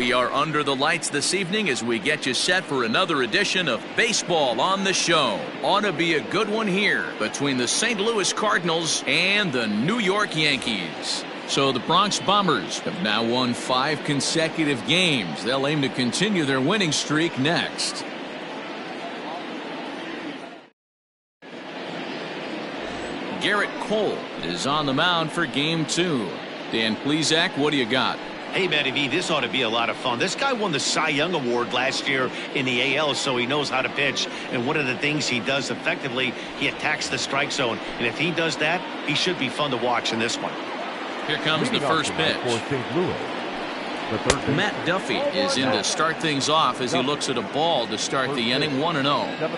We are under the lights this evening as we get you set for another edition of Baseball on the Show. Ought to be a good one here between the St. Louis Cardinals and the New York Yankees. So the Bronx Bombers have now won 5 consecutive games. They'll aim to continue their winning streak next. Garrett Cole is on the mound for Game 2. Dan Plesac, what do you got? Hey, Matty V, this ought to be a lot of fun. This guy won the Cy Young Award last year in the AL, so he knows how to pitch. And one of the things he does effectively, he attacks the strike zone. And if he does that, he should be fun to watch in this one. Here comes the first pitch. Matt Duffy is in to start things off as he looks at a ball to start the inning 1-0.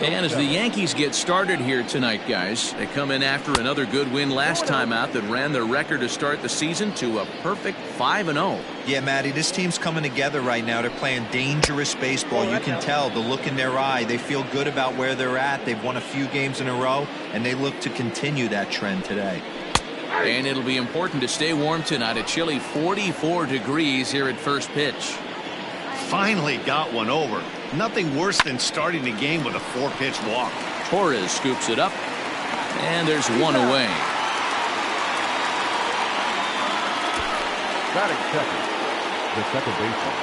And as the Yankees get started here tonight, guys, they come in after another good win last time out that ran their record to start the season to a perfect 5-0. Yeah, Matty, this team's coming together right now. They're playing dangerous baseball. You can tell the look in their eye. They feel good about where they're at. They've won a few games in a row, and they look to continue that trend today. And it'll be important to stay warm tonight. A chilly 44 degrees here at first pitch. Finally got one over. Nothing worse than starting the game with a 4-pitch walk. Torres scoops it up, and there's one away. Batting second, the second baseman,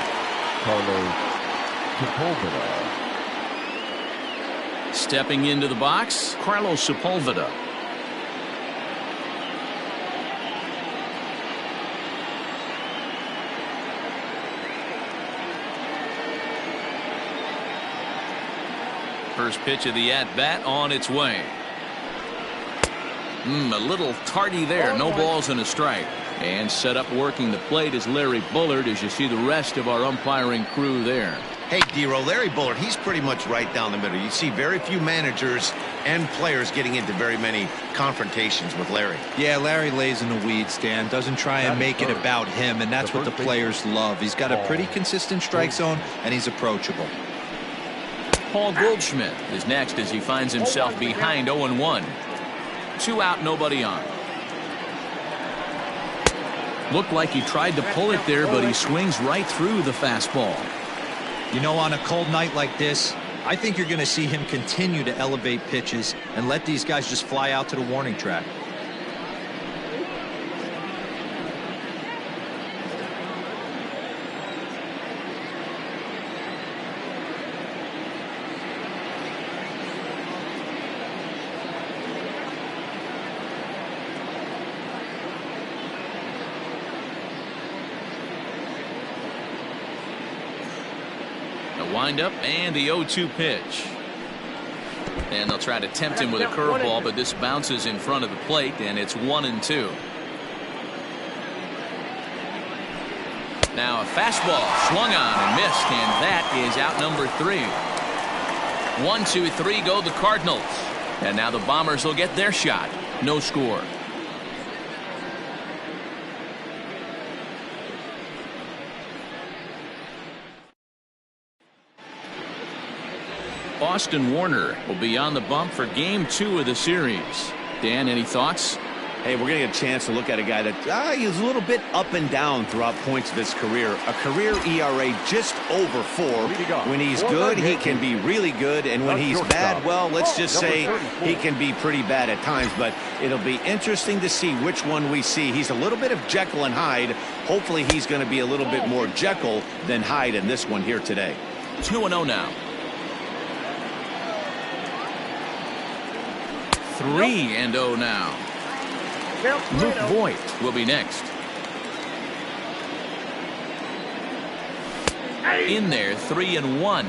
Carlos Sepulveda. Stepping into the box, Carlos Sepulveda. First pitch of the at-bat on its way. A little tardy there. No balls and a strike. And set up working the plate is Larry Bullard as you see the rest of our umpiring crew there. Hey, D-Row, Larry Bullard, he's pretty much right down the middle. You see very few managers and players getting into very many confrontations with Larry. Yeah, Larry lays in the weeds, Dan. Doesn't try and make it about him, and that's what the players love. He's got a pretty consistent strike zone, and he's approachable. Paul Goldschmidt is next as he finds himself behind 0-1. 2 out, nobody on. Looked like he tried to pull it there, but he swings right through the fastball. You know, on a cold night like this, I think you're going to see him continue to elevate pitches and let these guys just fly out to the warning track. Wind-up and the 0-2 pitch. And they'll try to tempt him with a curveball, but this bounces in front of the plate, and it's 1-2. Now a fastball swung on and missed, and that is out number 3. 1, 2, 3 go the Cardinals. And now the Bombers will get their shot. No score. Austin Warner will be on the bump for Game 2 of the series. Dan, any thoughts? Hey, we're going to get a chance to look at a guy that he's a little bit up and down throughout points of his career. A career ERA just over 4. When he's good, he can be really good. And when he's bad, well, let's just say he can be pretty bad at times. But it'll be interesting to see which one we see. He's a little bit of Jekyll and Hyde. Hopefully he's going to be a little bit more Jekyll than Hyde in this one here today. 2-0 now. 3-0 now. Luke Voigt will be next. In there, 3-1.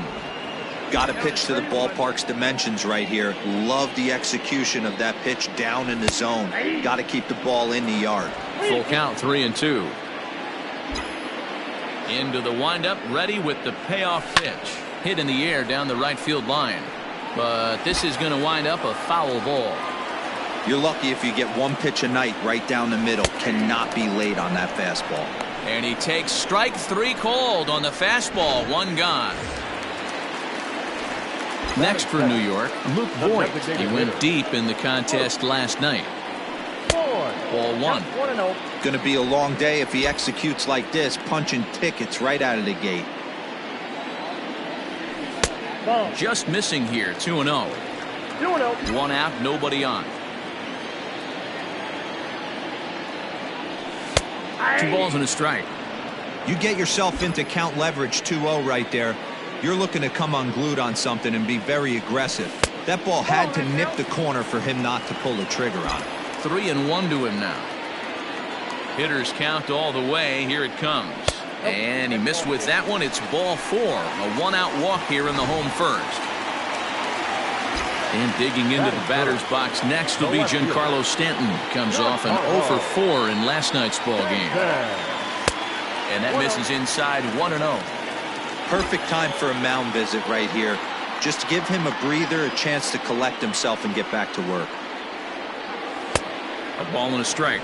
Got to pitch to the ballpark's dimensions right here. Love the execution of that pitch down in the zone. Got to keep the ball in the yard. Full count, 3-2. Into the windup, ready with the payoff pitch. Hit in the air down the right field line. But this is going to wind up a foul ball. You're lucky if you get one pitch a night right down the middle. Cannot be late on that fastball. And he takes strike 3 called on the fastball. 1 gone. Next for New York, Luke Voigt. He went deep in the contest last night. Ball 1. Going to be a long day if he executes like this, punching tickets right out of the gate. Just missing here, 2-0. 1 out, nobody on. 2 balls and a strike. You get yourself into count leverage 2-0 right there. You're looking to come unglued on something and be very aggressive. That ball had to nip the corner for him not to pull the trigger on it. 3-1 to him now. Hitters count all the way. Here it comes. And he missed with that one. It's ball 4. A 1-out walk here in the home first. And digging into the batter's box next will be Giancarlo Stanton. Comes off an 0 for 4 in last night's ball game. And that misses inside 1-0. Perfect time for a mound visit right here. Just give him a breather, a chance to collect himself and get back to work. A ball and a strike.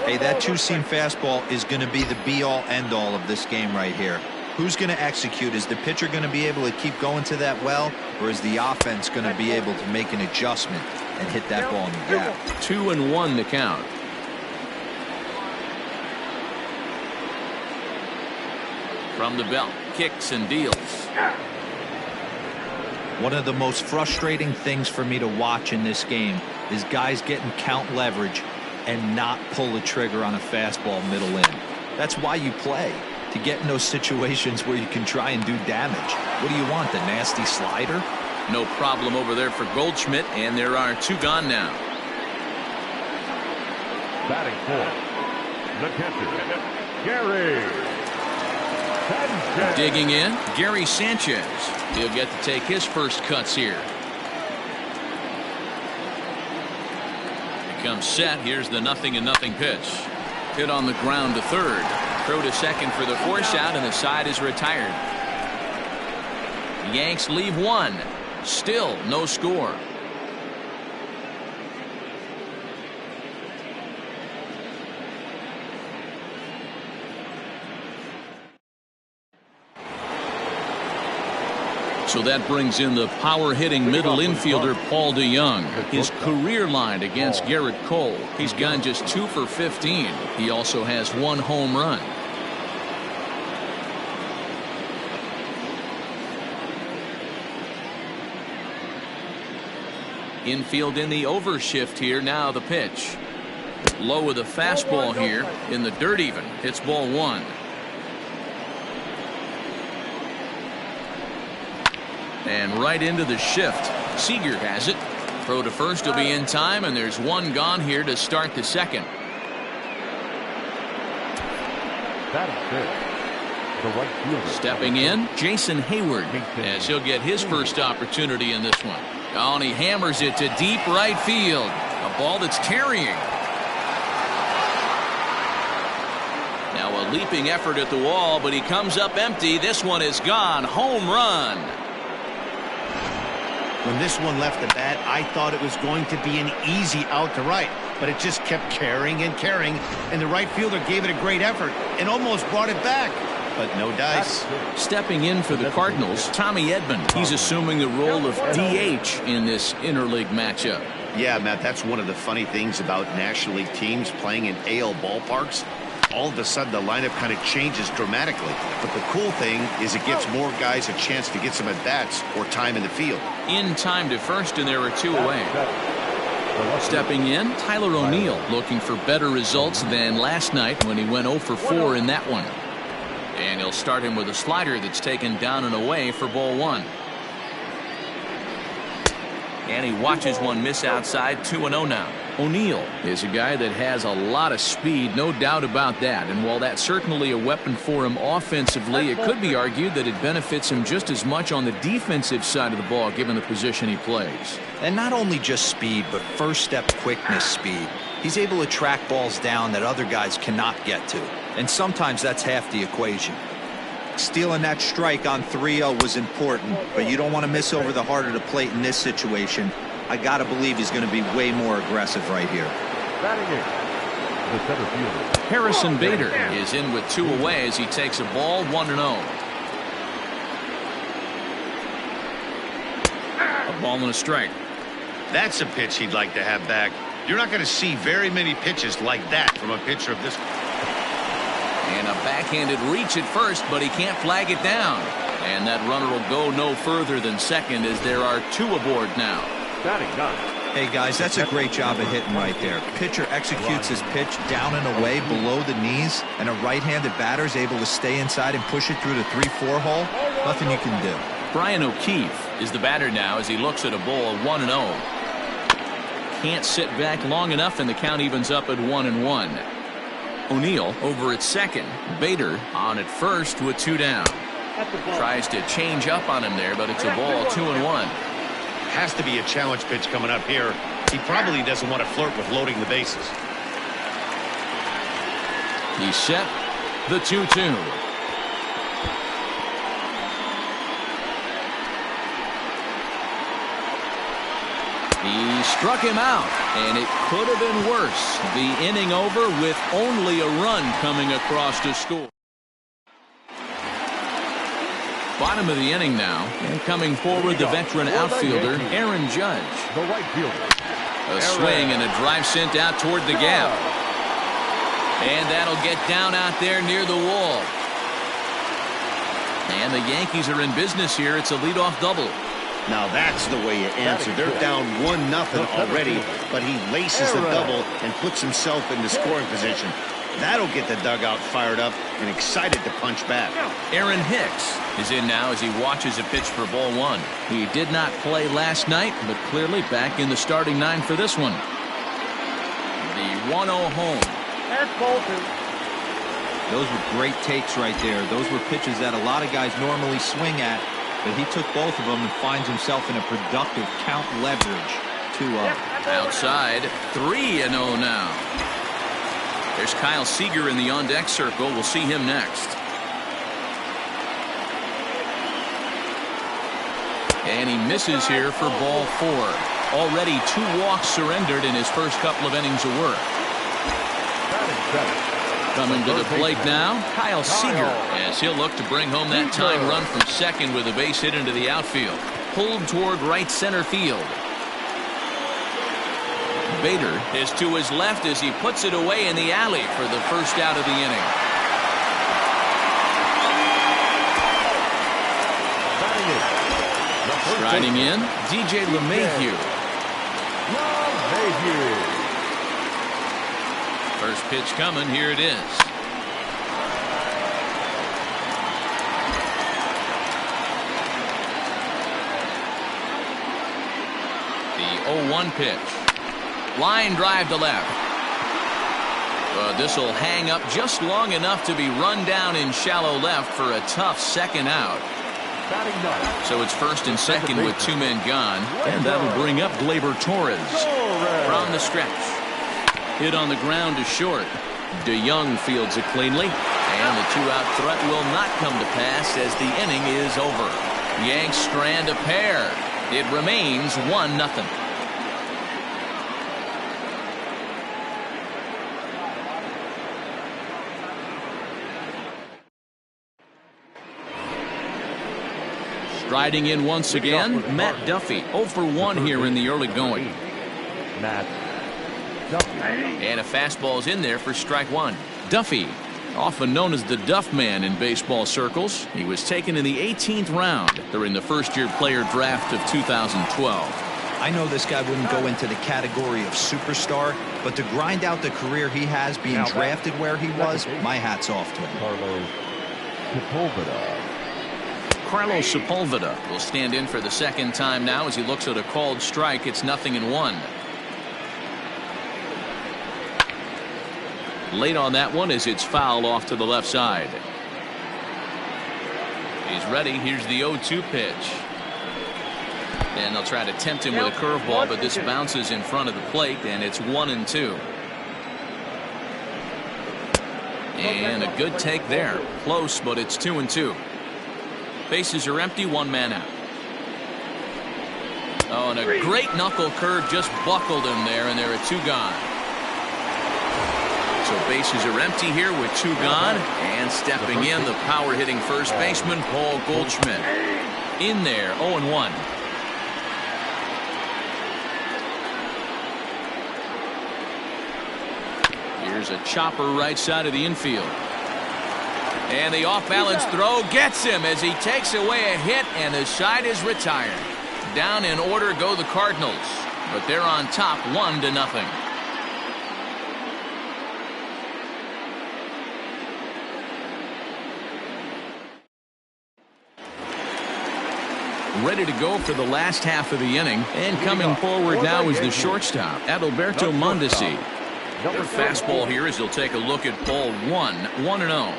Hey, that two-seam fastball is going to be the be-all, end-all of this game right here. Who's going to execute? Is the pitcher going to be able to keep going to that well, or is the offense going to be able to make an adjustment and hit that ball in the gap? 2-1 to count. From the belt, kicks and deals. One of the most frustrating things for me to watch in this game is guys getting count leverage and not pull the trigger on a fastball middle in. That's why you play, to get in those situations where you can try and do damage. What do you want, the nasty slider? No problem over there for Goldschmidt, and there are 2 gone now. Batting for the catcher, Gary Sanchez. Digging in, Gary Sanchez. He'll get to take his first cuts here. He comes set. Here's the 0-0 pitch. Hit on the ground to third. Throw to second for the force out, and the side is retired. The Yanks leave 1. Still no score. So that brings in the power-hitting middle infielder Paul DeYoung. His career line against Garrett Cole. He's gone just 2 for 15. He also has 1 home run. Infield in the overshift here. Now the pitch. Low with a fastball here in the dirt even. It's ball 1. And right into the shift. Seager has it. Throw to first will be in time, and there's 1 gone here to start the second. Stepping in, Jason Hayward, as he'll get his first opportunity in this one. Oh, and he hammers it to deep right field. A ball that's carrying. Now a leaping effort at the wall, but he comes up empty. This one is gone. Home run. When this one left the bat, I thought it was going to be an easy out to right, but it just kept carrying and carrying, and the right fielder gave it a great effort and almost brought it back, but no dice. Stepping in for the Cardinals, Tommy Edman. He's assuming the role of DH in this interleague matchup. Yeah, Matt, that's one of the funny things about National League teams playing in AL ballparks. All of a sudden, the lineup kind of changes dramatically. But the cool thing is it gives more guys a chance to get some at-bats or time in the field. In time to first, and there are 2 away. Stepping in, Tyler O'Neill, looking for better results than last night when he went 0 for 4 in that one. And he'll start him with a slider that's taken down and away for ball 1. And he watches one miss outside. 2-0 now. O'Neill is a guy that has a lot of speed, no doubt about that. And while that's certainly a weapon for him offensively, it could be argued that it benefits him just as much on the defensive side of the ball, given the position he plays. And not only just speed, but first step quickness speed. He's able to track balls down that other guys cannot get to. And sometimes that's half the equation. Stealing that strike on 3-0 was important, but you don't want to miss over the heart of the plate in this situation. I got to believe he's going to be way more aggressive right here. Harrison Bader is in with 2 away as he takes a ball 1-0. A ball and a strike. That's a pitch he'd like to have back. You're not going to see very many pitches like that from a pitcher of this. And a backhanded reach at first, but he can't flag it down. And that runner will go no further than second as there are 2 aboard now. Hey guys, that's a great job of hitting right there. Pitcher executes his pitch down and away below the knees, and a right-handed batter is able to stay inside and push it through the 3-4 hole. Nothing you can do. Brian O'Keefe is the batter now as he looks at a ball 1-0. Can't sit back long enough, and the count evens up at 1-1. O'Neill over at second. Bader on at first with 2 down. Tries to change up on him there, but it's a ball 2-1. Has to be a challenge pitch coming up here. He probably doesn't want to flirt with loading the bases. He's set. The 2-2. He struck him out, and it could have been worse. The inning over with only a run coming across to score. Bottom of the inning now, and coming forward the veteran outfielder Aaron Judge. The right fielder. A swing and a drive sent out toward the gap, and that'll get down out there near the wall. And the Yankees are in business here. It's a leadoff double. Now that's the way you answer. They're down 1-0 already, but he laces the double and puts himself in the scoring position. That'll get the dugout fired up and excited to punch back. Aaron Hicks is in now as he watches a pitch for ball 1. He did not play last night, but clearly back in the starting 9 for this one. The 1-0 home. Those were great takes right there. Those were pitches that a lot of guys normally swing at, but he took both of them and finds himself in a productive count leverage. 2-0. Outside, 3-0 now. There's Kyle Seager in the on-deck circle. We'll see him next. And he misses here for ball 4. Already 2 walks surrendered in his first couple of innings of work. Coming to the plate now, Kyle Seager, as he'll look to bring home that tying run from second with a base hit into the outfield. Pulled toward right center field. Bader is to his left as he puts it away in the alley for the first out of the inning. Striding in, DJ LeMahieu. First pitch coming, here it is. The 0-1 pitch. Line drive to left. This will hang up just long enough to be run down in shallow left for a tough second out. So it's first and second with 2 men gone, and that'll bring up Gleyber Torres from the stretch. Hit on the ground to short. DeYoung fields it cleanly, and the 2-out threat will not come to pass as the inning is over. Yanks strand a pair. It remains 1-0. Striding in once again, Matt Duffy, 0 for 1 here in the early going. Matt Duffy. And a fastball's in there for strike 1. Duffy, often known as the Duff Man in baseball circles. He was taken in the 18th round during the first-year player draft of 2012. I know this guy wouldn't go into the category of superstar, but to grind out the career he has being drafted where he was, my hat's off to him. Carlos Sepulveda will stand in for the second time now as he looks at a called strike. It's 0-1. Late on that one as it's fouled off to the left side. He's ready. Here's the 0-2 pitch. And they'll try to tempt him with a curveball, but this bounces in front of the plate, and it's 1-2. And a good take there. Close, but it's 2-2. Bases are empty, 1 man out. Oh, and a great knuckle curve just buckled him there, and there are 2 gone. So bases are empty here with 2 gone, and stepping in, the power-hitting first baseman, Paul Goldschmidt. In there, 0-1. Here's a chopper right side of the infield. And the off-balance throw gets him as he takes away a hit, and the side is retired. Down in order go the Cardinals, but they're on top 1-0. Ready to go for the last half of the inning, and coming forward now is the shortstop, Adalberto Mondesi. Their fastball here as he'll take a look at ball 1, 1-0.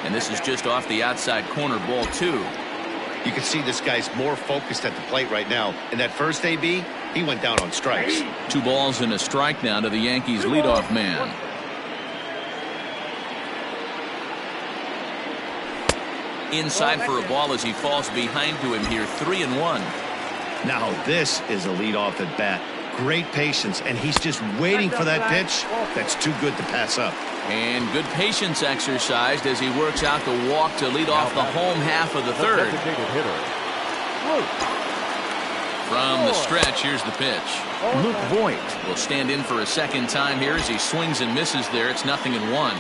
And this is just off the outside corner, ball 2. You can see this guy's more focused at the plate right now. And that first AB, he went down on strikes. 2 balls and a strike now to the Yankees leadoff man. Inside for a ball as he falls behind to him here, 3-1. Now this is a leadoff at bat. Great patience, and he's just waiting for that pitch. That's too good to pass up. And good patience exercised as he works out the walk to lead off the home half of the third. From the stretch, here's the pitch. Luke Voigt will stand in for a second time here as he swings and misses there. It's 0-1.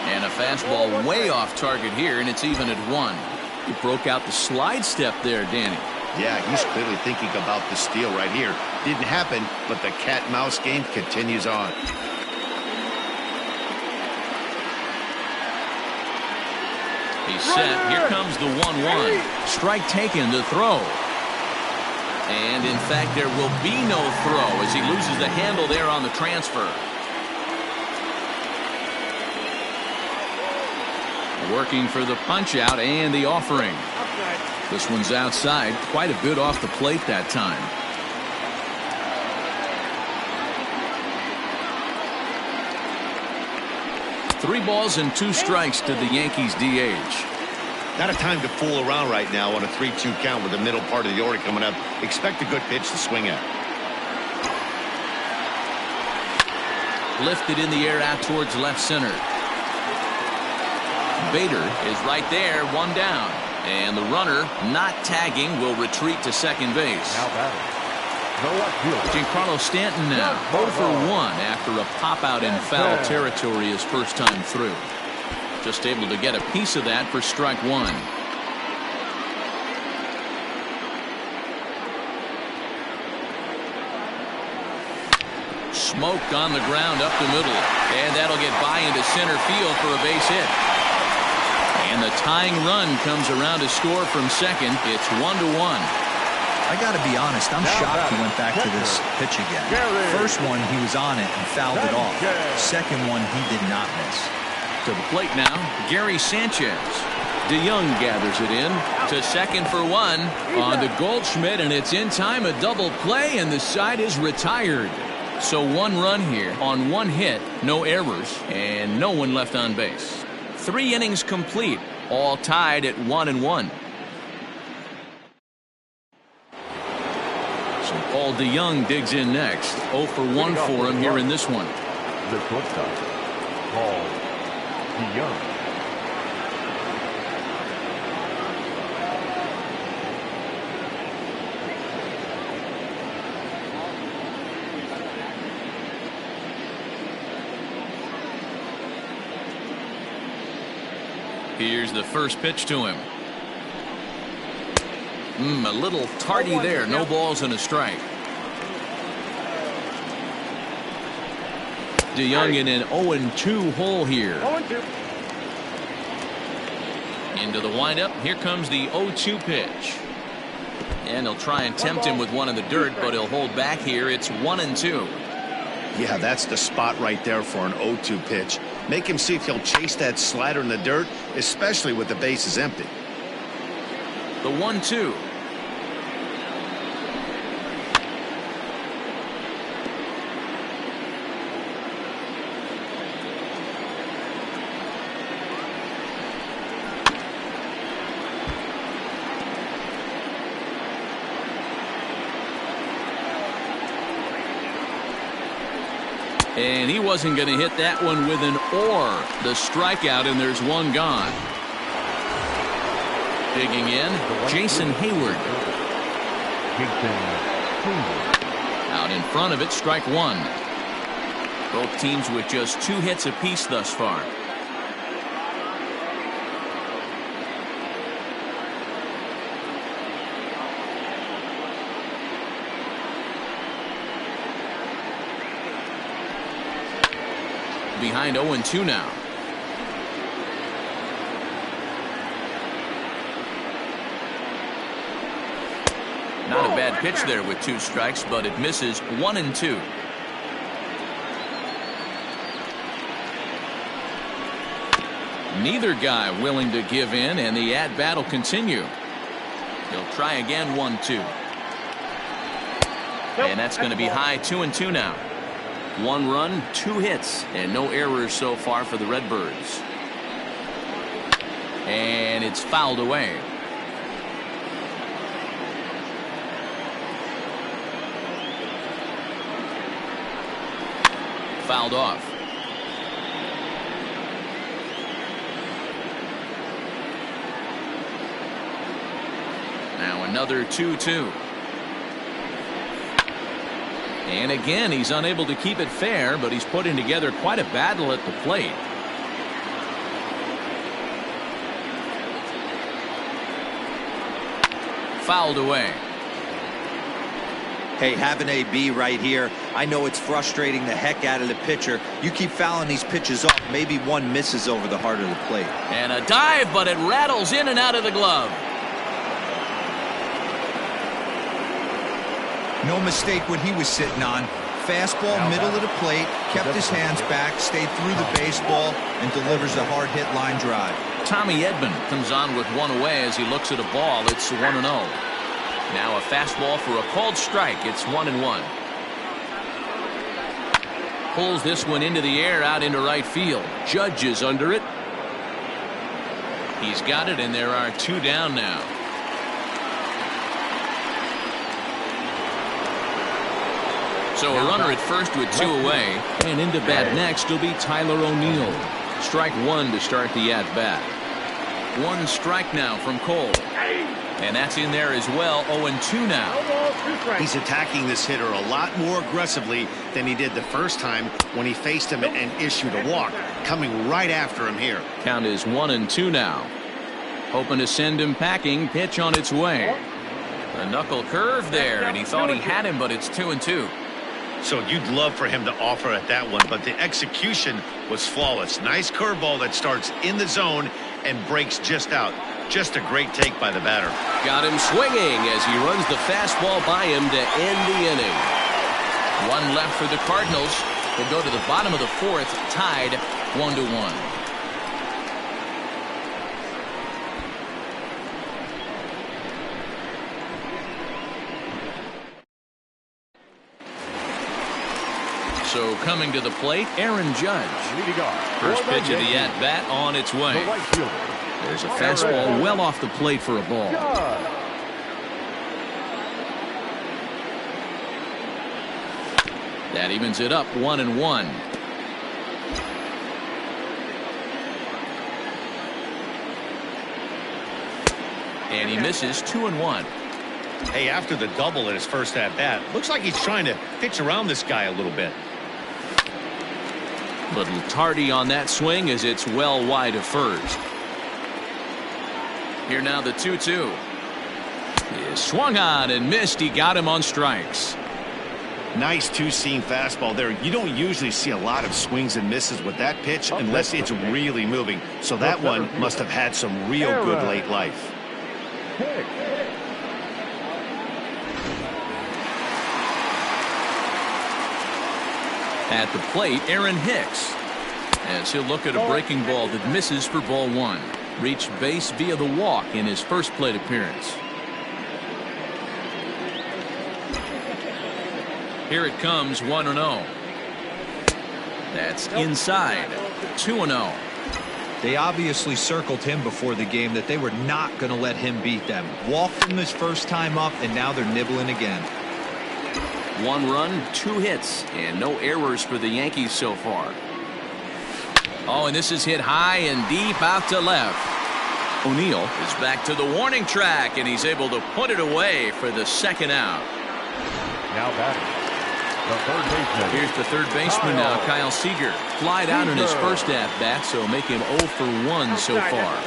And a fastball way off target here, and it's even at 1. He broke out the slide step there, Danny. Yeah, he's clearly thinking about the steal right here. Didn't happen, but the cat-mouse game continues on. He's set. Here comes the 1-1. Strike taken to throw. And, in fact, there will be no throw as he loses the handle there on the transfer. Working for the punch-out and the offering. This one's outside. Quite a bit off the plate that time. Three balls and 2 strikes to the Yankees DH. Not a time to fool around right now on a 3-2 count with the middle part of the order coming up. Expect a good pitch to swing at. Lifted in the air out towards left center. Bader is right there, 1 down. And the runner, not tagging, will retreat to second base. Now batting. Giancarlo Stanton now 0 for 1 after a pop-out in foul territory his first time through. Just able to get a piece of that for strike 1. Smoke on the ground up the middle, and that'll get by into center field for a base hit. And the tying run comes around to score from second. It's 1-1. I got to be honest, I'm shocked he went back to this pitch again. First one, he was on it and fouled it off. Second one, he did not miss. To the plate now, Gary Sanchez. DeYoung gathers it in to second for 1 on to Goldschmidt, and it's in time, a double play, and the side is retired. So 1 run here on 1 hit, no errors, and no one left on base. 3 innings complete, all tied at 1-1. So Paul DeYoung digs in next. 0 for 1 for him here in this one. The shortstop, Paul DeYoung. Here's the first pitch to him. A little tardy there. No balls and a strike. DeYoung in an 0-2 hole here. 0-2. Into the windup. Here comes the 0-2 pitch. And he'll try and tempt him with one in the dirt, but he'll hold back here. It's 1-2. Yeah, that's the spot right there for an 0-2 pitch. Make him see if he'll chase that slider in the dirt, especially with the bases empty. The 1-2. And he wasn't going to hit that one with an or. The strikeout, and there's 1 gone. Digging in, Jason Hayward. Out in front of it, strike one. Both teams with just 2 hits apiece thus far. Behind 0-2 now. Not a bad pitch there with 2 strikes, but it misses 1-2. Neither guy willing to give in, and the at-bat will continue. He'll try again, 1-2. And that's going to be high, 2-2 now. 1 run, 2 hits, and no errors so far for the Redbirds. And it's fouled away. Fouled off. Now another 2-2. And again, he's unable to keep it fair, but he's putting together quite a battle at the plate. Fouled away. Hey, have an AB right here. I know it's frustrating the heck out of the pitcher. You keep fouling these pitches off, maybe one misses over the heart of the plate. And a dive, but it rattles in and out of the glove. No mistake what he was sitting on. Fastball, middle of the plate, kept his hands back, stayed through the baseball, and delivers a hard-hit line drive. Tommy Edman comes on with 1 away as he looks at a ball. It's 1-0. Now a fastball for a called strike. It's 1-1. Pulls this one into the air out into right field. Judge is under it. He's got it, and there are 2 down now. So a runner at first with 2 away, and into bat next will be Tyler O'Neill. Strike 1 to start the at-bat. 1 strike now from Cole. And that's in there as well. 0-2 now. He's attacking this hitter a lot more aggressively than he did the first time when he faced him and issued a walk. Coming right after him here. Count is 1-2 now. Hoping to send him packing. Pitch on its way. A knuckle curve there, and he thought he had him, but it's 2-2. So you'd love for him to offer at that one, but the execution was flawless. Nice curveball that starts in the zone and breaks just out. Just a great take by the batter. Got him swinging as he runs the fastball by him to end the inning. 1 left for the Cardinals. We'll go to the bottom of the 4th, tied 1-1. So coming to the plate, Aaron Judge. First pitch of the at-bat on its way. There's a fastball well off the plate for a ball. That evens it up 1-1. And he misses 2-1. Hey, after the double at his first at-bat, looks like he's trying to pitch around this guy a little bit. Little tardy on that swing as it's well wide of first. Here now the 2-2. He swung on and missed. He got him on strikes. Nice 2-seam fastball there. You don't usually see a lot of swings and misses with that pitch unless it's really moving. So that one must have had some real good late life. At the plate, Aaron Hicks, as he'll look at a breaking ball that misses for ball 1. Reached base via the walk in his first plate appearance. Here it comes, 1-0. That's inside, 2-0. They obviously circled him before the game that they were not going to let him beat them. Walked him his first time up, and now they're nibbling again. 1 run, 2 hits, and no errors for the Yankees so far. Oh, and this is hit high and deep out to left. O'Neill is back to the warning track, and he's able to put it away for the second out. Now batting, the third baseman. Here's the third baseman now, Kyle Seager. Flied out in his first at-bat, so make him 0 for 1 so far.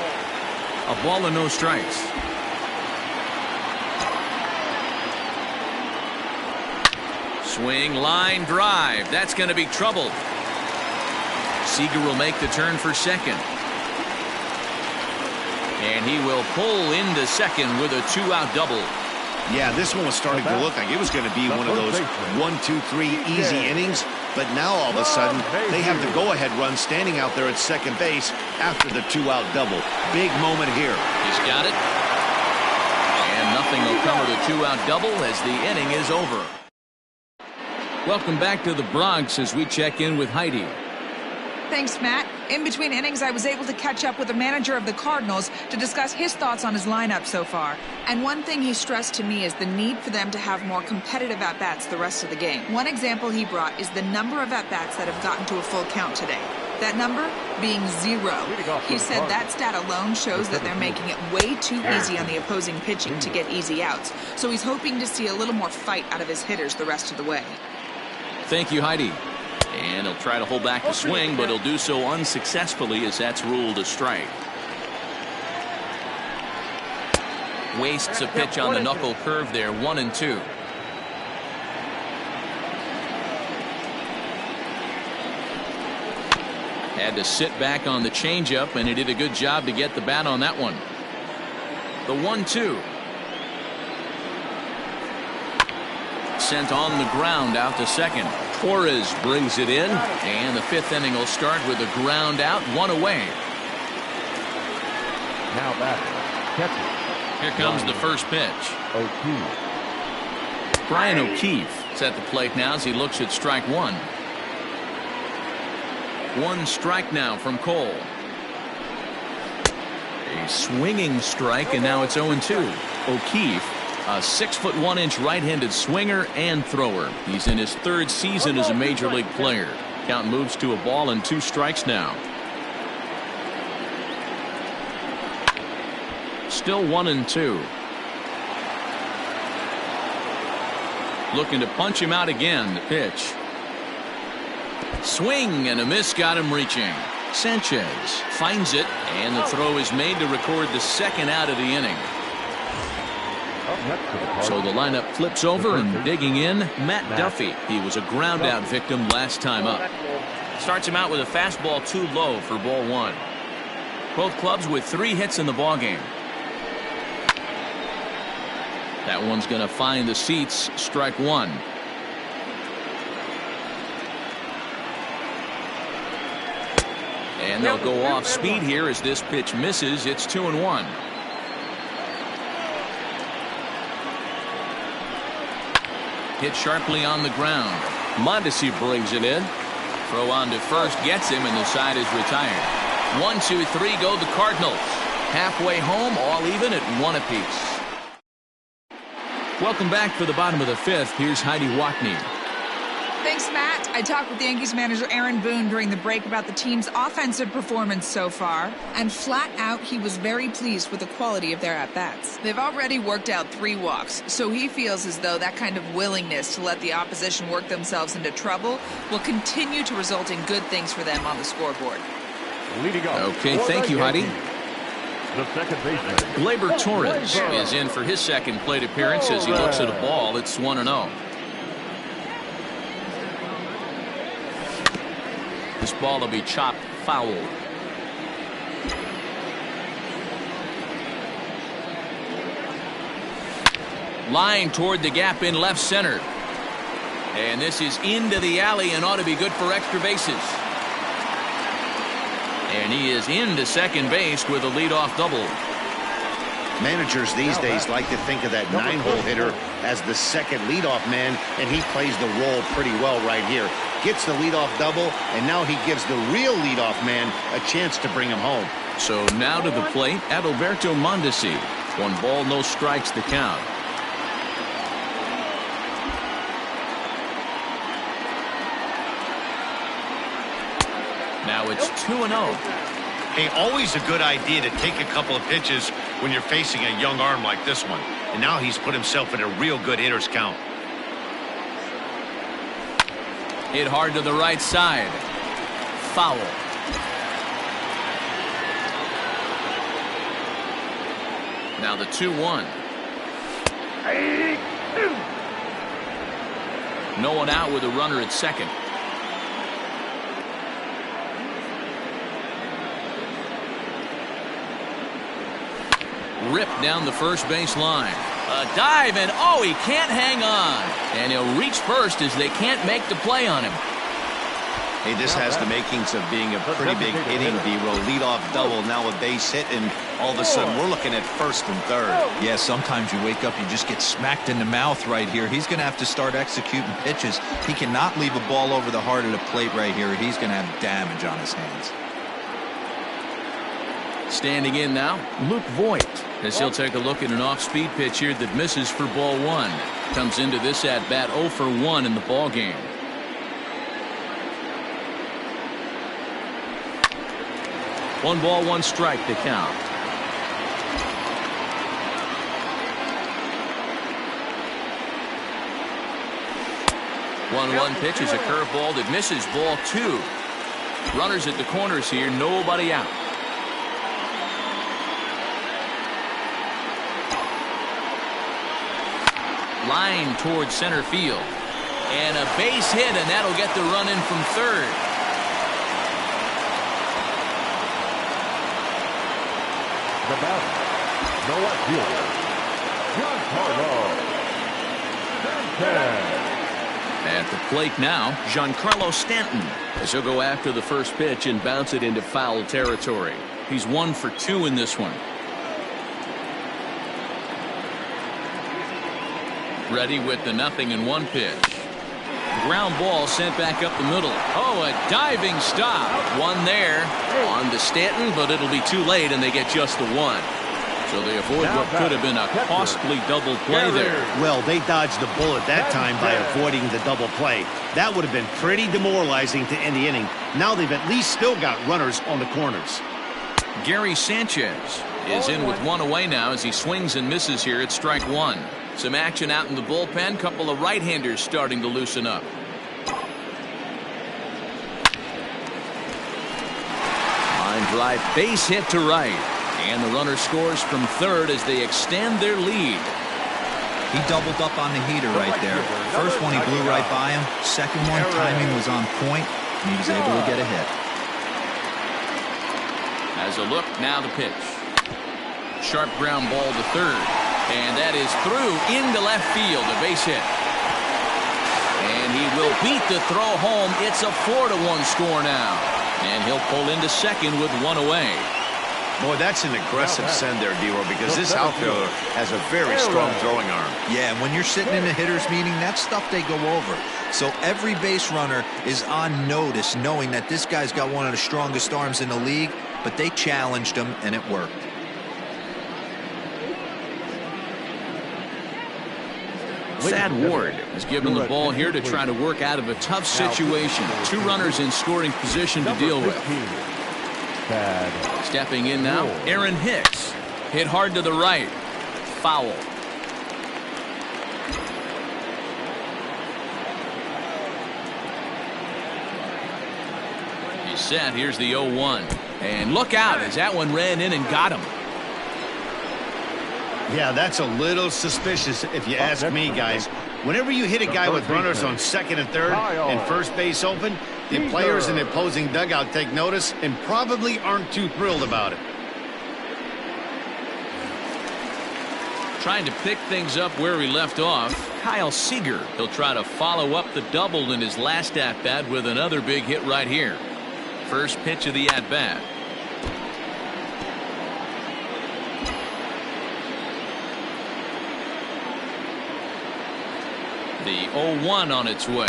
A ball and no strikes. Swing, line, drive. That's going to be trouble. Seager will make the turn for second. And he will pull into second with a 2-out double. Yeah, this one was starting to look like it was going to be one of those 1, 2, 3 easy innings. But now all of a sudden, they have the go-ahead run standing out there at second base after the 2-out double. Big moment here. He's got it. And nothing will come of the 2-out double as the inning is over. Welcome back to the Bronx as we check in with Heidi. Thanks, Matt. In between innings, I was able to catch up with the manager of the Cardinals to discuss his thoughts on his lineup so far. And one thing he stressed to me is the need for them to have more competitive at-bats the rest of the game. One example he brought is the number of at-bats that have gotten to a full count today. That number being 0. He said that stat alone shows that they're making it way too easy on the opposing pitching to get easy outs. So he's hoping to see a little more fight out of his hitters the rest of the way. Thank you, Heidi. And he'll try to hold back the swing, but he'll do so unsuccessfully as that's ruled a strike. Wastes a pitch on the knuckle curve there, 1-2. Had to sit back on the changeup, and he did a good job to get the bat on that one. The 1-2. Sent on the ground out to second. Torres brings it in, and the 5th inning will start with a ground out, 1 away. Now batting, catcher. Here comes the first pitch. O'Keefe. Brian O'Keefe is at the plate now as he looks at strike 1. 1 strike now from Cole. A swinging strike, and now it's 0-2. O'Keefe, a 6'1" right-handed swinger and thrower. He's in his 3rd season as a major league player. Count moves to a ball and 2 strikes now. Still 1-2. Looking to punch him out again. The pitch. Swing and a miss got him reaching. Sanchez finds it, and the throw is made to record the 2nd out of the inning. So the lineup flips over, and digging in, Matt Duffy. He was a ground out victim last time up. Starts him out with a fastball too low for ball 1. Both clubs with 3 hits in the ballgame. That one's going to find the seats. Strike 1. And they'll go off speed here as this pitch misses. It's 2-1. Hit sharply on the ground. Mondesi brings it in. Throw on to first gets him, and the side is retired. 1, 2, 3 go the Cardinals. Halfway home, all even at 1 apiece. Welcome back for the bottom of the 5th. Here's Heidi Watney. Thanks, Matt. I talked with Yankees manager Aaron Boone during the break about the team's offensive performance so far, and flat out, he was very pleased with the quality of their at-bats. They've already worked out 3 walks, so he feels as though that kind of willingness to let the opposition work themselves into trouble will continue to result in good things for them on the scoreboard. Okay, thank you, Heidi. The second baseman, Gleyber Torres is in for his 2nd plate appearance as he looks at a ball. It's 1-0. This ball will be chopped foul. Line toward the gap in left center. And this is into the alley and ought to be good for extra bases. And he is into second base with a leadoff double. Managers these days like to think of that 9-hole hitter as the 2nd leadoff man, and he plays the role pretty well right here. Gets the leadoff double, and now he gives the real leadoff man a chance to bring him home. So now to the plate, Adalberto Mondesi. 1 ball, no strikes to count. Now it's 2-0. Hey, always a good idea to take a couple of pitches when you're facing a young arm like this one. And now he's put himself in a real good hitter's count. Hit hard to the right side. Foul. Now the 2-1. No one out with a runner at second. Ripped down the first base line. A dive, and oh, he can't hang on. And he'll reach first as they can't make the play on him. Hey, this has the makings of being a pretty big inning, D-roll. Leadoff double, now a base hit, and all of a sudden we're looking at first and third. Yeah, sometimes you wake up, you just get smacked in the mouth right here. He's going to have to start executing pitches. He cannot leave a ball over the heart of the plate right here. He's going to have damage on his hands. Standing in now, Luke Voigt, as he'll take a look at an off-speed pitch here that misses for ball one. Comes into this at-bat 0 for 1 in the ball game. One ball, one strike to count. One pitch is a curveball that misses ball 2. Runners at the corners here, nobody out. Line towards center field. And a base hit, and that'll get the run in from third. The batter, the left fielder, Giancarlo Stanton. At the plate now, Giancarlo Stanton, as he'll go after the first pitch and bounce it into foul territory. He's 1 for 2 in this one. Ready with the 0-1 pitch. Ground ball sent back up the middle. Oh, a diving stop. One there on to Stanton, but it'll be too late, and they get just the 1. So they avoid what could have been a costly double play there. Well, they dodged the bullet that time by avoiding the double play. That would have been pretty demoralizing to end the inning. Now they've at least still got runners on the corners. Gary Sanchez is in with 1 away now as he swings and misses here at strike 1. Some action out in the bullpen. Couple of right-handers starting to loosen up. Line drive, base hit to right. And the runner scores from third as they extend their lead. He doubled up on the heater right there. First one he blew right by him. Second one, timing was on point, and he was able to get a hit. As a look, now the pitch. Sharp ground ball to third. And that is through into left field, a base hit. And he will beat the throw home. It's a 4-1 score now. And he'll pull into second with 1 away. Boy, that's an aggressive send there, D-Roll, because this outfielder has a very strong throwing arm. Yeah, and when you're sitting in a hitter's meeting, that's stuff they go over. So every base runner is on notice, knowing that this guy's got one of the strongest arms in the league, but they challenged him, and it worked. Thad Ward is given the ball here to try to work out of a tough situation. 2 runners in scoring position to deal with. Stepping in now, Aaron Hicks. Hit hard to the right. Foul. He's set. Here's the 0-1. And look out as that one ran in and got him. Yeah, that's a little suspicious if you ask me, guys. Whenever you hit a guy with runners on second and third and first base open, the players in the opposing dugout take notice and probably aren't too thrilled about it. Trying to pick things up where he left off, Kyle Seager. He'll try to follow up the double in his last at-bat with another big hit right here. First pitch of the at-bat. The 0-1 on its way.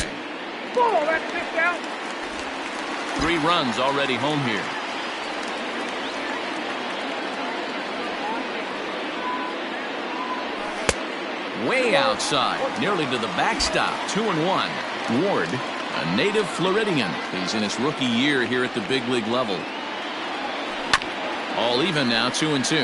3 runs already home here. Way outside, nearly to the backstop. 2-1. Ward, a native Floridian. He's in his rookie year here at the big league level. All even now, 2-2.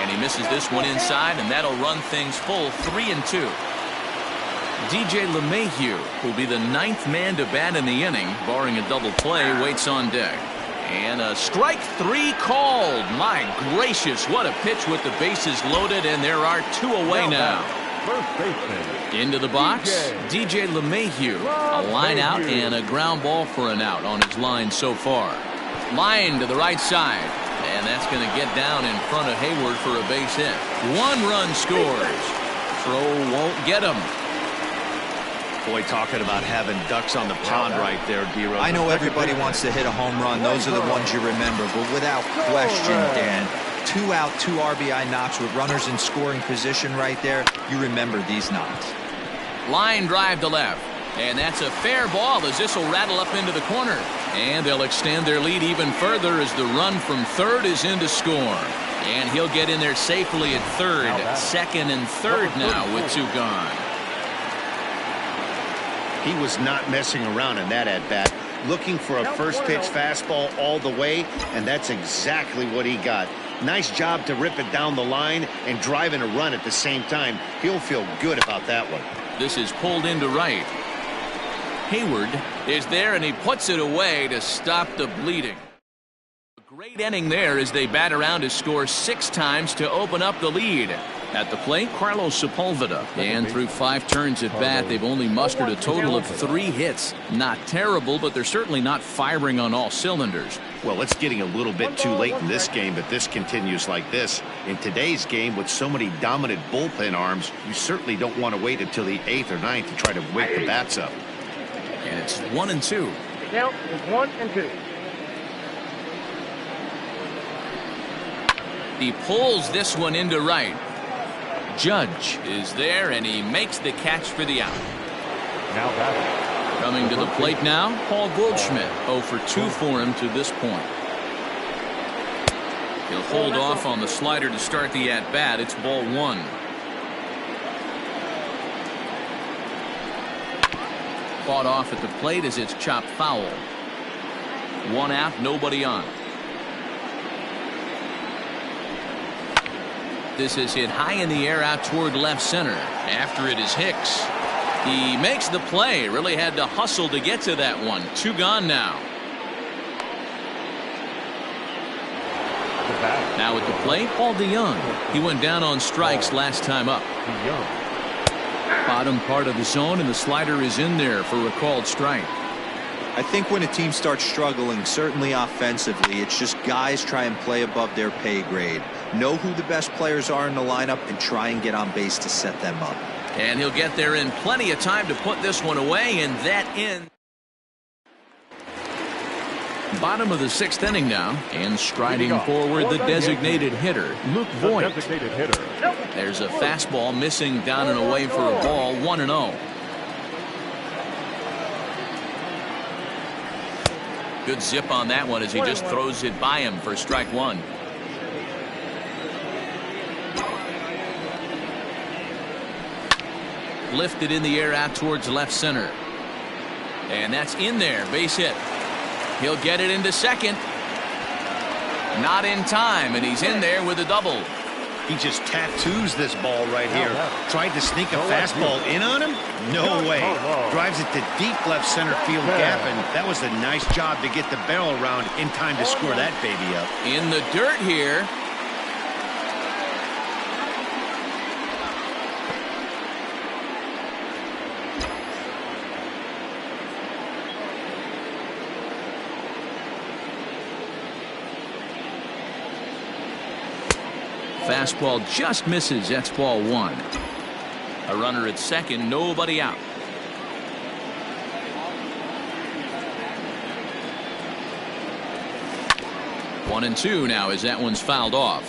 And he misses this one inside, and that'll run things full 3-2. DJ LeMahieu will be the 9th man to bat in the inning, barring a double play, waits on deck. And a strike 3 called. My gracious, what a pitch with the bases loaded, and there are 2 away now. Into the box, DJ LeMahieu. A line out and a ground ball for an out on his line so far. Line to the right side, and that's going to get down in front of Hayward for a base hit. 1 run scores. Throw won't get him. Boy, talking about having ducks on the pond right there, D-Rose. I know everybody wants to hit a home run. Those are the ones you remember. But without question, Dan, 2 out, 2 RBI knocks with runners in scoring position right there. You remember these knocks. Line drive to left. And that's a fair ball as this will rattle up into the corner. And they'll extend their lead even further as the run from third is in to score. And he'll get in there safely at third. Second and third now with 2 gone. He was not messing around in that at-bat, looking for a first-pitch fastball all the way, and that's exactly what he got. Nice job to rip it down the line and drive in a run at the same time. He'll feel good about that one. This is pulled into right. Hayward is there, and he puts it away to stop the bleeding. A great inning there as they bat around to score 6 times to open up the lead. At the plate, Carlos Sepulveda. And through 5 turns at bat, they've only mustered a total of 3 hits. Not terrible, but they're certainly not firing on all cylinders. Well, it's getting a little bit too late in this game if this continues like this. In today's game, with so many dominant bullpen arms, you certainly don't want to wait until the 8th or 9th to try to wake the bats up. And it's 1-2. The count is 1-2. He pulls this one into right. Judge is there, and he makes the catch for the out. Now batting. Coming to the plate now, Paul Goldschmidt. 0 for 2 for him to this point. He'll hold off on the slider to start the at-bat. It's ball 1. Fought off at the plate as it's chopped foul. 1 out, nobody on. This is hit high in the air out toward left center. After it is Hicks. He makes the play. Really had to hustle to get to that one. 2 gone now. Now at the plate, Paul DeYoung. He went down on strikes last time up. Bottom part of the zone, and the slider is in there for a called strike. I think when a team starts struggling, certainly offensively, it's just guys try and play above their pay grade. Know who the best players are in the lineup and try and get on base to set them up. And he'll get there in plenty of time to put this one away, and that ends. Bottom of the 6th inning now, and striding forward the designated hitter, Luke Voigt. There's a fastball missing down and away for a ball, 1-0. Good zip on that one as he just throws it by him for strike 1. Lifted in the air out towards left center. And that's in there, base hit. He'll get it into second. Not in time, and he's in there with a double. He just tattoos this ball right here. Tried to sneak a fastball in on him? No way. Drives it to deep left center field gap, and that was a nice job to get the barrel around in time to score that baby up. In the dirt here. Fastball just misses. That's ball 1. A runner at second, nobody out. One and 2 now as that one's fouled off.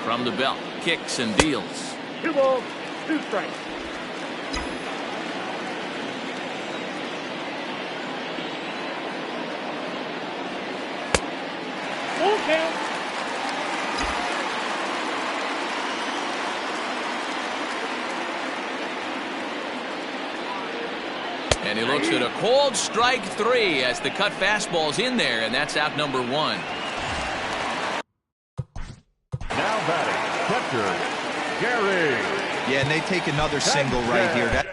From the belt, kicks and deals. 2 balls, 2 strikes. count. And he looks at a cold strike 3 as the cut fastball's in there, and that's out number 1. Now batting, catcher, Gary. Yeah, and they take another single right here. That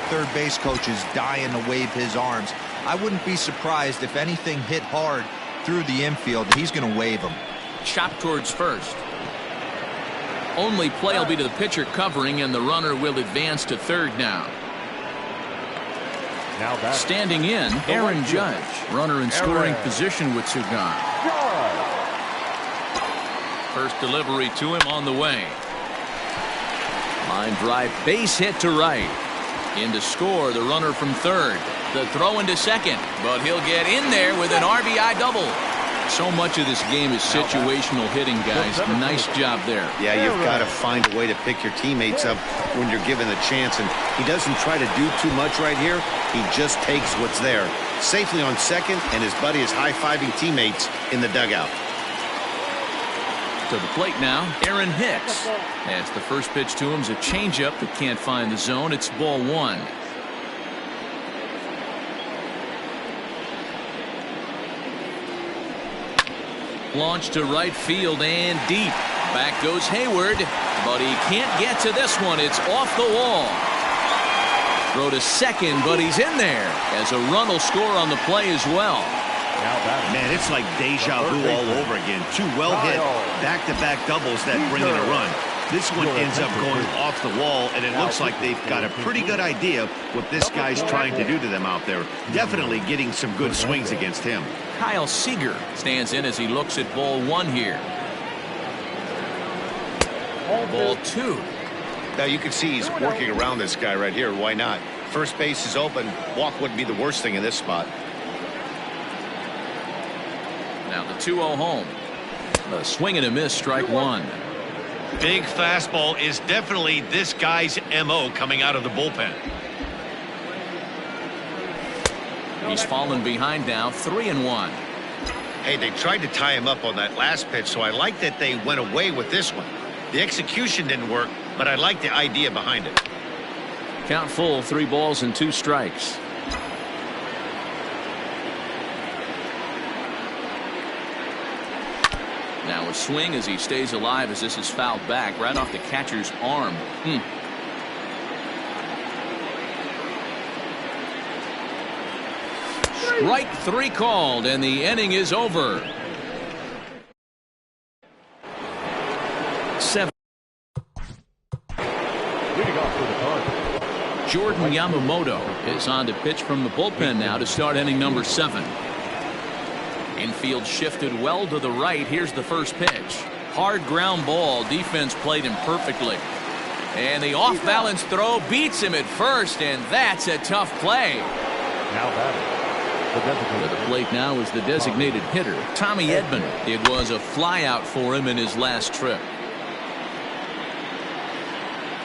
third base coach is dying to wave his arms. I wouldn't be surprised if anything hit hard through the infield. He's going to wave them. Chop towards first. Only play will be to the pitcher covering, and the runner will advance to third now. Now batting, Standing in, Aaron Judge. Runner in scoring position with 2 gone. First delivery to him on the way. Line drive, base hit to right. In to score, the runner from third. The throw into second, but he'll get in there with an RBI double. So much of this game is situational hitting, guys. Nice job there. Yeah, you've got to find a way to pick your teammates up when you're given the chance, and he doesn't try to do too much right here. He just takes what's there. Safely on second, and his buddy is high-fiving teammates in the dugout. To the plate now, Aaron Hicks. As the first pitch to him is a changeup that can't find the zone. It's ball 1. Launch to right field and deep. Back goes Hayward, but he can't get to this one. It's off the wall. Throw to second, but he's in there as a run will score on the play as well. Man, it's like deja vu all over again. 2 well-hit back-to-back doubles that bring in a run. This one ends up going off the wall, and it looks like they've got a pretty good idea what this guy's trying to do to them out there. Definitely getting some good swings against him. Kyle Seager stands in as he looks at ball 1 here. Ball 2. Now you can see he's working around this guy right here. Why not? First base is open. Walk wouldn't be the worst thing in this spot. Now the 2-0 home. A swing and a miss, strike 1. Big fastball is definitely this guy's MO coming out of the bullpen. He's fallen behind now, 3-1. Hey, they tried to tie him up on that last pitch, so I like that they went away with this one. The execution didn't work, but I like the idea behind it. Count full, 3 balls and 2 strikes. Now a swing as he stays alive as this is fouled back right off the catcher's arm. Strike 3 called, and the inning is over. 7. Leading off for the Cardinals, Jordan Yamamoto is on to pitch from the bullpen now to start inning number 7. Infield shifted well to the right. Here's the first pitch. Hard ground ball. Defense played him perfectly. And the off-balance throw beats him at first, and that's a tough play. now batting. To the plate now is the designated hitter, Tommy Edman. It was a flyout for him in his last trip.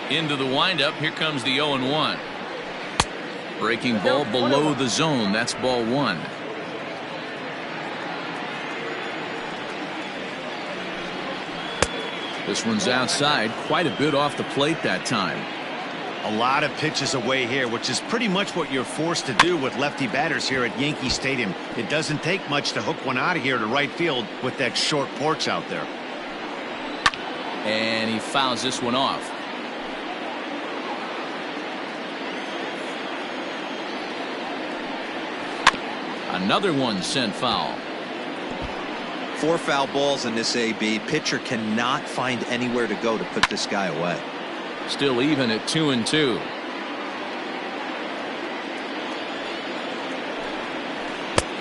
Into the windup. Here comes the 0-1. Breaking ball below the zone. That's ball 1. This one's outside, quite a bit off the plate that time. A lot of pitches away here, which is pretty much what you're forced to do with lefty batters here at Yankee Stadium. It doesn't take much to hook one out of here to right field with that short porch out there. And he fouls this one off. Another one sent foul. 4 foul balls in this AB. Pitcher cannot find anywhere to go to put this guy away. Still even at 2-2.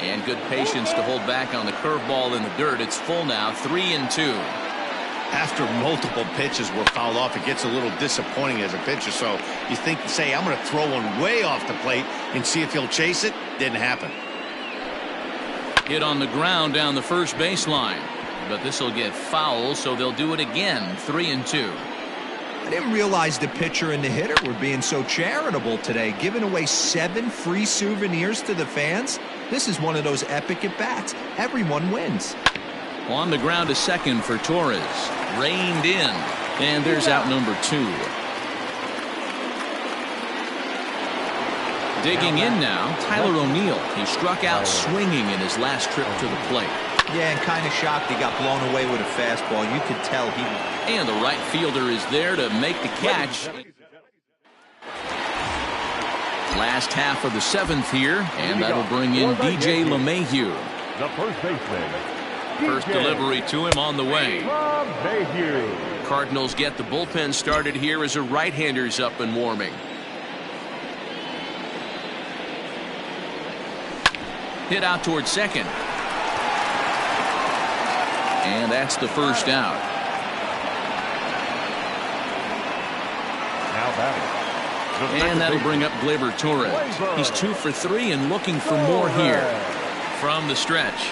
And good patience to hold back on the curveball in the dirt. It's full now, 3-2. After multiple pitches were fouled off, it gets a little disappointing as a pitcher. So you think, say, I'm going to throw one way off the plate and see if he'll chase it. Didn't happen. Hit on the ground down the first baseline. But this will get foul, so they'll do it again, 3-2. I didn't realize the pitcher and the hitter were being so charitable today, giving away 7 free souvenirs to the fans. This is one of those epic at-bats. Everyone wins. On the ground to second for Torres. Reined in. And there's out number 2. Digging in now, Tyler O'Neill. He struck out swinging in his last trip to the plate. Yeah, and kind of shocked he got blown away with a fastball. You could tell he... And the right fielder is there to make the catch. Last half of the 7th here, and that'll bring in DJ LeMahieu. The first baseman. First delivery to him on the way. LeMahieu. Cardinals get the bullpen started here as a right-hander's up and warming. Hit out towards second. And that's the first out. Now batting. And that'll bring up Gleyber Torres. He's 2 for 3 and looking for more here. From the stretch.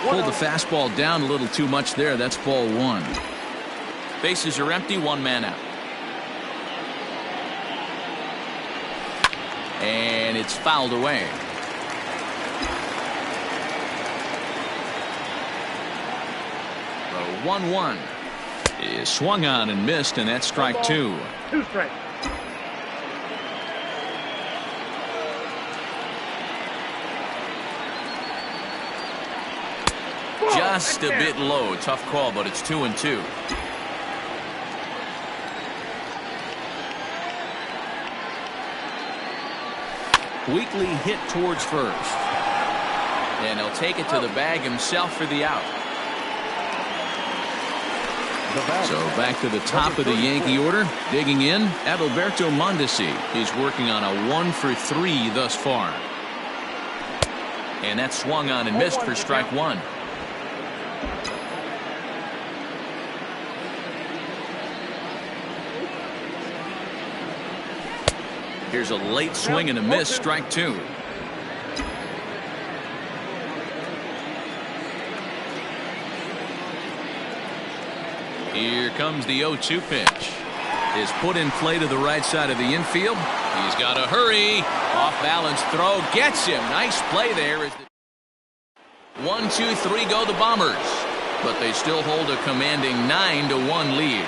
Pulled the fastball down a little too much there. That's ball 1. Bases are empty, 1 man out. And it's fouled away. The 1-1 is swung on and missed, and that's strike 2. 2 strikes. Just a bit low. Tough call, but it's 2-2. Weekly hit towards first. And he'll take it to the bag himself for the out. So back to the top of the Yankee order. Digging in, Adalberto Mondesi. He's working on a 1 for 3 thus far. And that's swung on and missed for strike 1. Here's a late swing and a miss, strike 2. Here comes the 0-2 pitch. Is put in play to the right side of the infield. He's got to hurry. Off balance throw gets him. Nice play there. 1, 2, 3 go the Bombers, but they still hold a commanding 9-1 lead.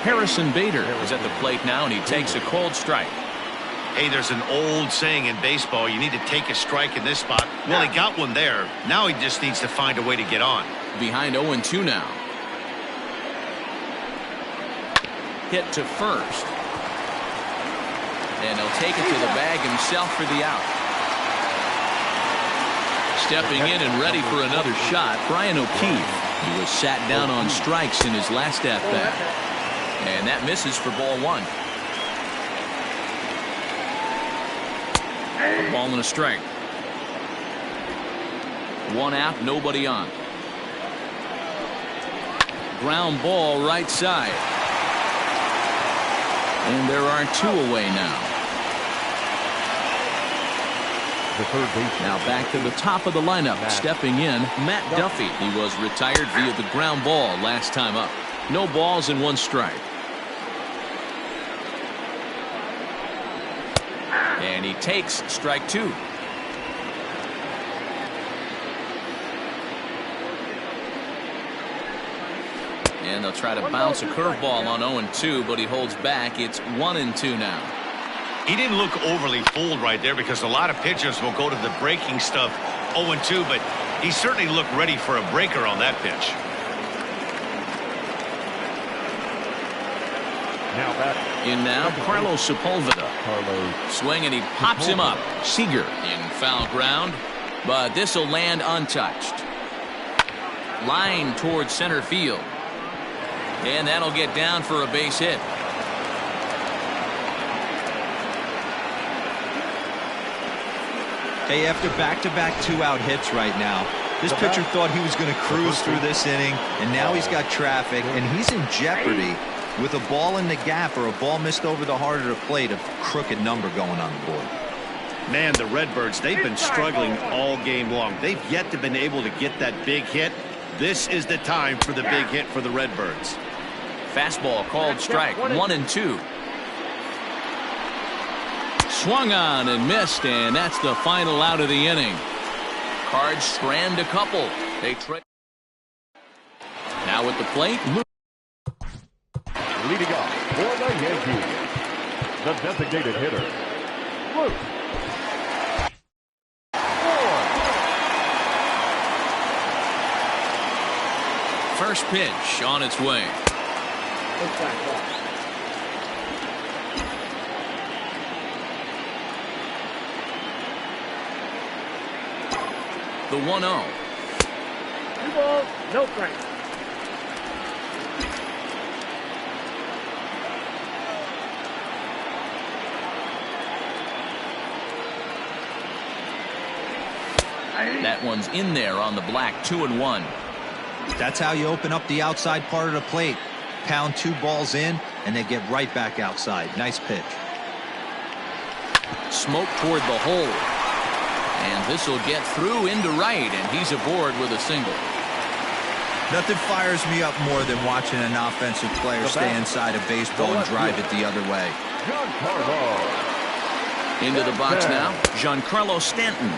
Harrison Bader is at the plate now, and he takes a cold strike. Hey, there's an old saying in baseball, you need to take a strike in this spot. Well, he got one there. Now he just needs to find a way to get on. Behind 0-2 now. Hit to first. And he'll take it to the bag himself for the out. Stepping in and ready for another shot, Brian O'Keefe. He was sat down on strikes in his last at-bat. And that misses for ball 1. A ball and a strike. 1 out, nobody on. Ground ball right side. And there are 2 away now. The third baseman. Now back to the top of the lineup. Stepping in, Matt Duffy. He was retired via the ground ball last time up. No balls and 1 strike. And he takes strike 2. And they'll try to bounce a curveball on 0-2, but he holds back. It's 1-2 now. He didn't look overly fooled right there because a lot of pitchers will go to the breaking stuff 0-2, but he certainly looked ready for a breaker on that pitch. Now batting. In now, Carlos Sepulveda. Swing and he pops him up. Seager in foul ground, but this will land untouched. Line towards center field. And that'll get down for a base hit. Hey, after back-to-back 2-out hits right now, this pitcher thought he was going to cruise through this inning, and now he's got traffic, and he's in jeopardy with a ball in the gap or a ball missed over the heart of the plate, a crooked number going on the board. Man, the Redbirds, they've been struggling all game long. They've yet to been able to get that big hit. This is the time for the big hit for the Redbirds. Fastball called strike. 1-2. swung on and missed, and that's the final out of the inning. Cards strand a couple. They trade. Now at the plate. Leading off for the Yankees, the designated hitter, Luke. First pitch on its way. The 1-0. 2 balls, no strikes. That one's in there on the black. 2-1. That's how you open up the outside part of the plate. Pound 2 balls in, and they get right back outside. Nice pitch. Smoke toward the hole. And this will get through into right, and he's aboard with a single. Nothing fires me up more than watching an offensive player stay inside a baseball and drive it the other way. Into the box now, Giancarlo Stanton,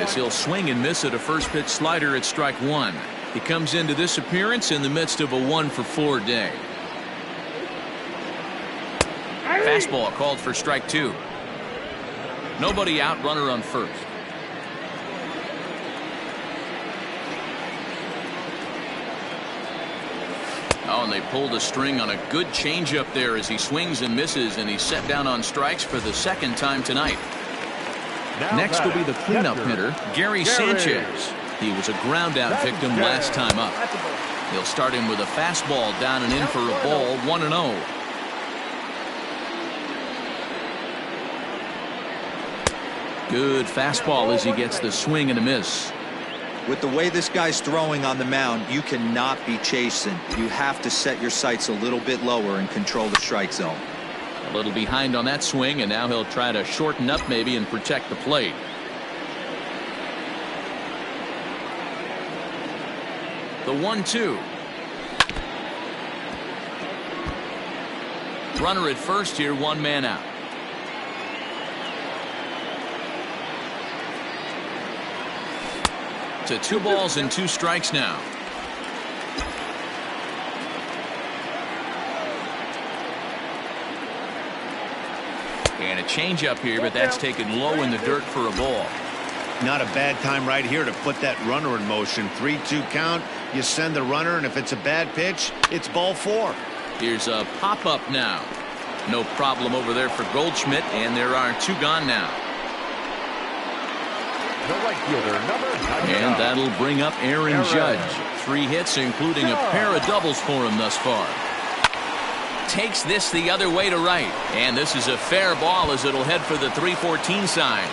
as he'll swing and miss at a first pitch slider at strike 1. He comes into this appearance in the midst of a 1-for-4 day. Fastball called for strike 2. Nobody out, runner on first. Oh, and they pulled a string on a good changeup there as he swings and misses, and he's set down on strikes for the second time tonight. Next will be the cleanup hitter, Gary Sanchez. He was a ground-out victim last time up. He'll start him with a fastball down and in for a ball, 1-0. Good fastball as he gets the swing and a miss. With the way this guy's throwing on the mound, you cannot be chasing. You have to set your sights a little bit lower and control the strike zone. A little behind on that swing, and now he'll try to shorten up maybe and protect the plate. The 1-2. Runner at first here, 1 man out. To 2 balls and 2 strikes now. And a changeup here, but that's taken low in the dirt for a ball. Not a bad time right here to put that runner in motion. 3-2 count. You send the runner, and if it's a bad pitch, it's ball 4. Here's a pop-up now. No problem over there for Goldschmidt, and there are 2 gone now. The right fielder, number 99. And that'll bring up Aaron Judge. 3 hits, including a pair of doubles for him thus far. Takes this the other way to right. And this is a fair ball as it'll head for the 3-14 sign.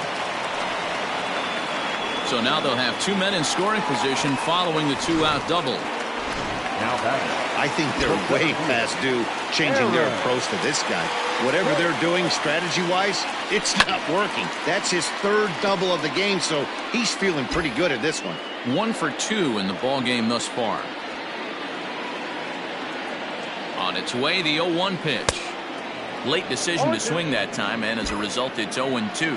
So now they'll have 2 men in scoring position following the 2-out double. Now batting. I think they're way past due changing their approach to this guy. Whatever they're doing strategy-wise, it's not working. That's his 3rd double of the game, so he's feeling pretty good at this one. 1 for 2 in the ball game thus far. On its way, the 0-1 pitch. Late decision to swing that time, and as a result, it's 0-2.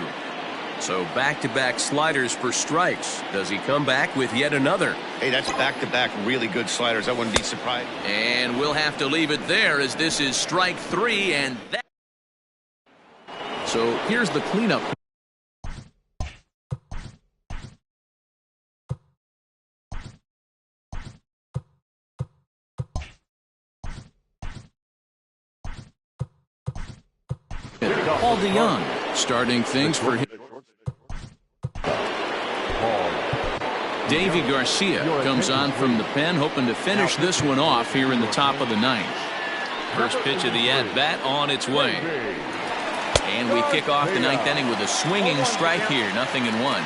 So back-to-back sliders for strikes. Does he come back with yet another? Hey, that's back-to-back really good sliders. I wouldn't be surprised. And we'll have to leave it there as this is strike 3, and that. So here's the cleanup. Paul DeYoung starting things for him. Davy Garcia comes on from the pen, hoping to finish this one off here in the top of the 9th. First pitch of the at-bat on its way. And we kick off the 9th inning with a swinging strike here, 0-1.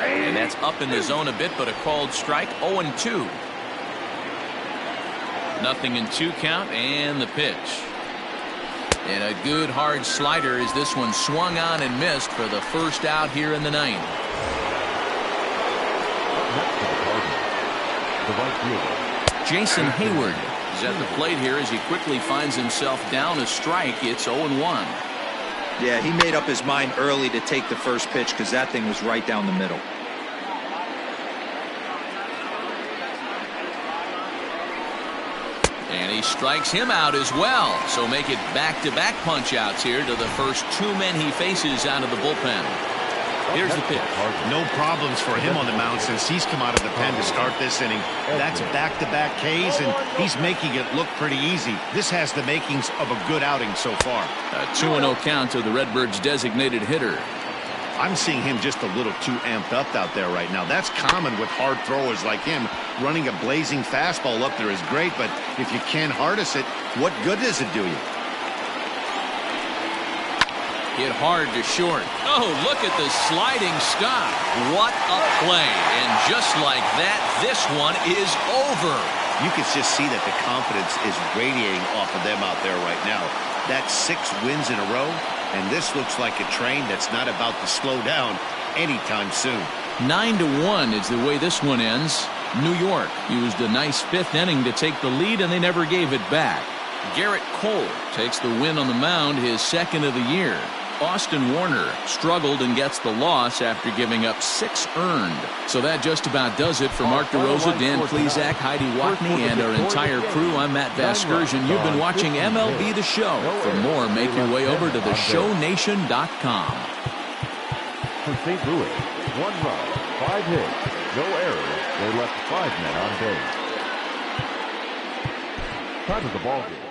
And that's up in the zone a bit, but a called strike, 0-2. 0-2 count, and the pitch. And a good hard slider as this one swung on and missed for the first out here in the 9th. Jason Hayward He's at the plate here as he quickly finds himself down a strike. It's 0-1. Yeah, he made up his mind early to take the first pitch because that thing was right down the middle. And he strikes him out as well. So make it back-to-back punch-outs here to the first two men he faces out of the bullpen. Here's the pitch. No problems for him on the mound since he's come out of the pen to start this inning. That's back-to-back Ks, and he's making it look pretty easy. This has the makings of a good outing so far. A 2-0 count to the Redbirds' designated hitter. I'm seeing him just a little too amped up out there right now. That's common with hard throwers like him. Running a blazing fastball up there is great, but if you can't harness it, what good does it do you? Hit hard to short. Oh, look at the sliding stop. What a play. And just like that, this one is over. You can just see that the confidence is radiating off of them out there right now. That's 6 wins in a row, and this looks like a train that's not about to slow down anytime soon. 9-1 is the way this one ends. New York used a nice 5th inning to take the lead, and they never gave it back. Garrett Cole takes the win on the mound, his 2nd of the year. Austin Warner struggled and gets the loss after giving up 6 earned. So that just about does it for Mark DeRosa, Dan Plesac, Heidi Watney, and our entire crew. I'm Matt Vasgersian. You've been watching MLB The Show. For more, make your way over to theshownation.com. For St. Louis, 1 run, 5 hits, no errors. They left 5 men on base. Time of the ball game.